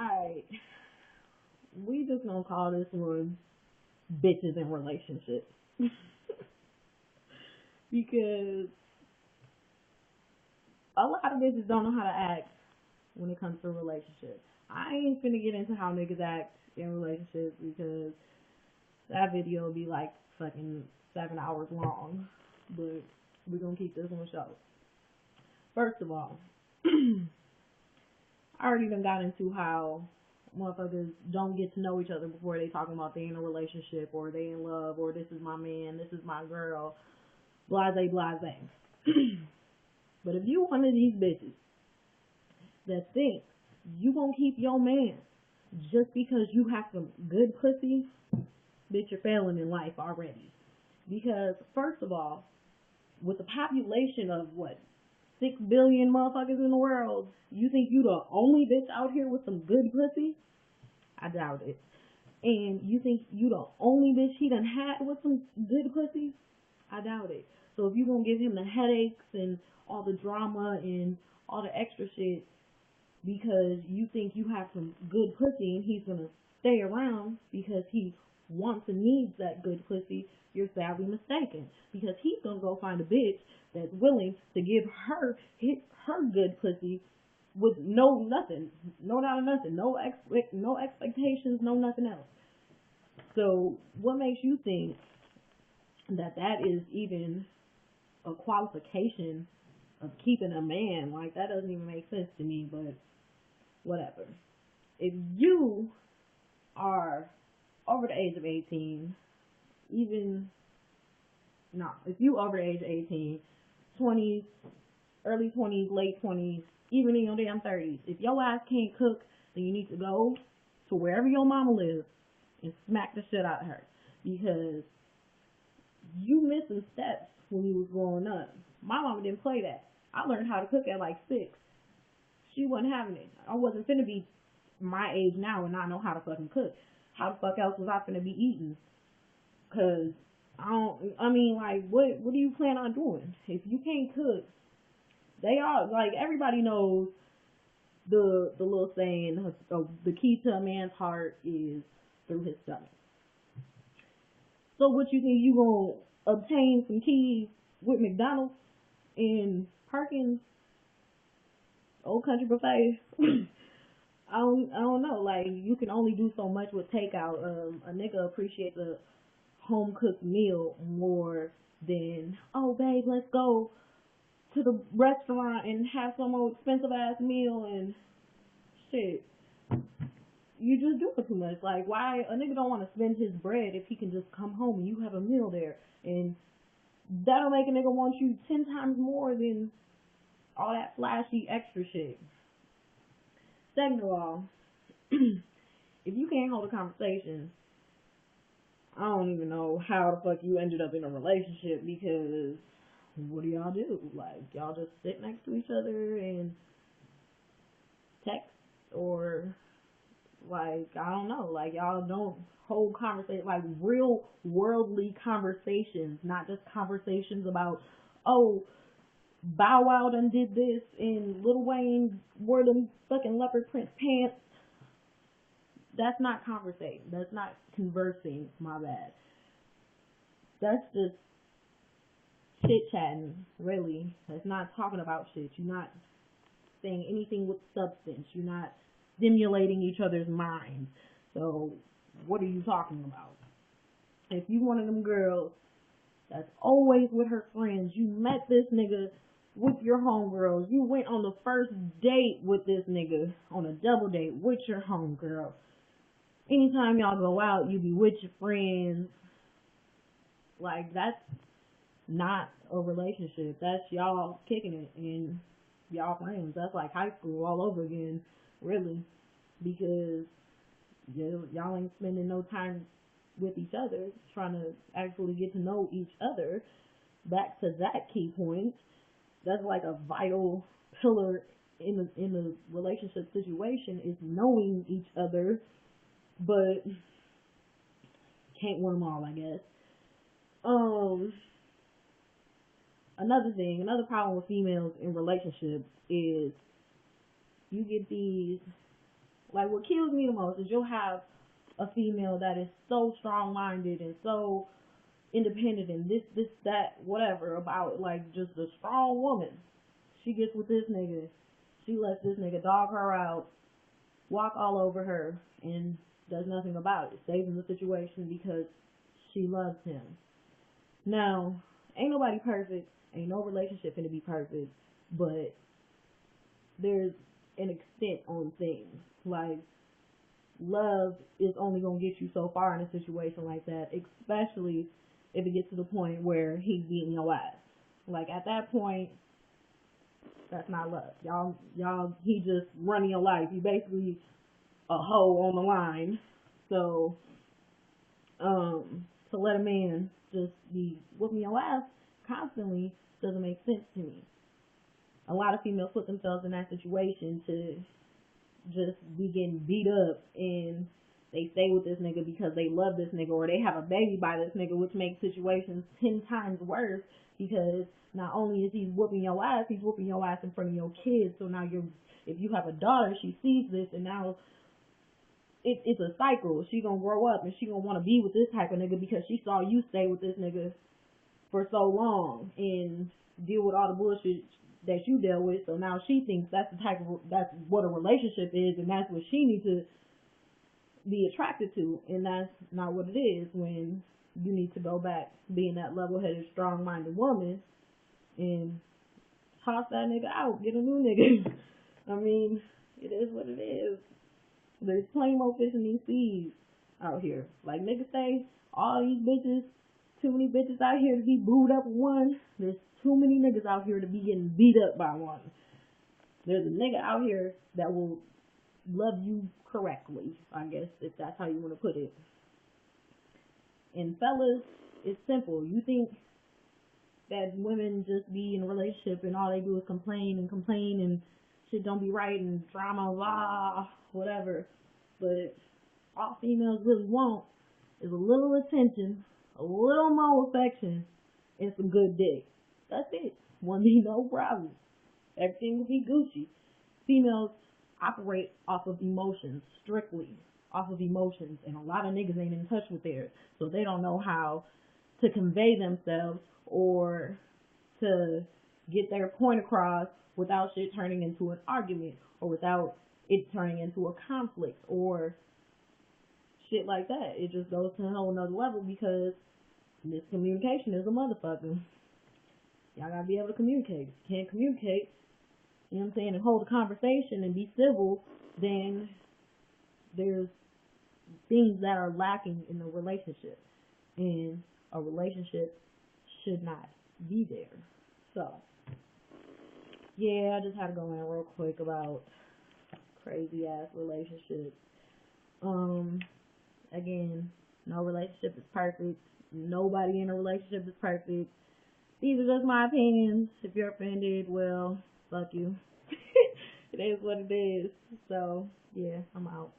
Alright, we just gonna call this one bitches in relationships. Because a lot of bitches don't know how to act when it comes to relationships. I ain't finna get into how niggas act in relationships because that video will be like fucking 7 hours long. But we're gonna keep this one short. First of all, I already done got into how motherfuckers don't get to know each other before they talking about they in a relationship or they in love or this is my man, this is my girl, blase blase. But if you one of these bitches that think you gonna keep your man just because you have some good pussy, bitch, you're failing in life already. Because first of all, with the population of what 6 billion motherfuckers in the world, you think you the only bitch out here with some good pussy? I doubt it. And you think you the only bitch he done had with some good pussy? I doubt it. So if you gonna give him the headaches and all the drama and all the extra shit because you think you have some good pussy and he's gonna stay around because he wants and needs that good pussy, you're sadly mistaken. Because he's gonna go find a bitch that's willing to give her good pussy with no nothing, no doubt of nothing, no expectations, no nothing else. So what makes you think that that is even a qualification of keeping a man? Like, that doesn't even make sense to me, but whatever. If you are over the age of 18, even, no, if you over the age of 18, 20s, early 20s, late 20s, even in your damn 30s, if your ass can't cook, then you need to go to wherever your mama lives and smack the shit out of her. Because you missed some steps when you was growing up. My mama didn't play that. I learned how to cook at like 6. She wasn't having it. I wasn't finna be my age now and not know how to fucking cook. How the fuck else was I finna be eating? Cause what do you plan on doing? If you can't cook, they are, like, everybody knows the little saying, the key to a man's heart is through his stomach. So what you think, you gonna obtain some keys with McDonald's and Perkins, Old Country Buffet? I don't know. Like, you can only do so much with takeout. A nigga appreciates a home cooked meal more than, oh babe, let's go to the restaurant and have some old expensive ass meal and shit. You just doing too much. Like, why a nigga don't want to spend his bread if he can just come home and you have a meal there, and that'll make a nigga want you 10 times more than all that flashy extra shit. Second of all, if you can't hold a conversation, I don't even know how the fuck you ended up in a relationship, because what do y'all do? Like, y'all just sit next to each other and text, or like, I don't know, like, y'all don't hold conversation, like real worldly conversations, not just conversations about, oh, Bow Wow done did this and Lil Wayne wore them fucking leopard print pants. That's not conversating. That's not conversing, my bad. That's just chit chatting, really. That's not talking about shit. You're not saying anything with substance. You're not stimulating each other's minds. So what are you talking about? If you one of them girls that's always with her friends, you met this nigga with your homegirls, you went on the first date with this nigga, on a double date with your homegirl. Anytime y'all go out, you be with your friends. Like, that's not a relationship. That's y'all kicking it and y'all friends. That's like high school all over again, really. Because y'all ain't spending no time with each other, trying to actually get to know each other. Back to that key point, that's like a vital pillar in a relationship situation, is knowing each other, but can't win them all, I guess. Another problem with females in relationships is you get these Like, what kills me the most is you'll have a female that is so strong-minded and so independent and this, that, whatever about, like, just a strong woman. She gets with this nigga. She lets this nigga dog her out, walk all over her, and does nothing about it. Stays in the situation because she loves him. Now, ain't nobody perfect. Ain't no relationship gonna be perfect. But there's an extent on things. Like, love is only gonna get you so far in a situation like that, especially if it gets to the point where he's beating your ass. Like, at that point, that's not love. He just running your life. You basically a hoe on the line. So, to let a man just be whooping your ass constantly doesn't make sense to me. A lot of females put themselves in that situation to just be getting beat up, and they stay with this nigga because they love this nigga, or they have a baby by this nigga, which makes situations 10 times worse because not only is he whooping your ass, he's whooping your ass in front of your kids. So now if you have a daughter, she sees this, and now it's a cycle. She gonna grow up and she gonna want to be with this type of nigga because she saw you stay with this nigga for so long and deal with all the bullshit that you dealt with. So now she thinks that's what a relationship is, and that's what she needs to be attracted to, and that's not what it is. When you need to go back being that level-headed, strong-minded woman and toss that nigga out, get a new nigga. I mean, it is what it is. There's plenty more fish in these seas out here. Like, niggas say, all these bitches, too many bitches out here to be booed up with one. There's too many niggas out here to be getting beat up by one. There's a nigga out here that will love you correctly, I guess, if that's how you want to put it. And fellas, it's simple. You think that women just be in a relationship and all they do is complain and shit don't be right and drama, blah, whatever. But all females really want is a little attention, a little more affection, and some good dick. That's it. Won't be no problem. Everything will be Gucci. Females operate off of emotions, strictly off of emotions, and a lot of niggas ain't in touch with theirs, so they don't know how to convey themselves or to get their point across without shit turning into an argument or without it turning into a conflict or shit like that. It just goes to a whole nother level because miscommunication is a motherfucker. Y'all gotta be able to communicate. If you can't communicate, you know what I'm saying, and hold a conversation and be civil, then there's things that are lacking in the relationship. And a relationship should not be there. So, yeah, I just had to go in real quick about crazy ass relationships. Again, no relationship is perfect. Nobody in a relationship is perfect. These are just my opinions. If you're offended, well, fuck you. It is what it is. So, yeah, I'm out.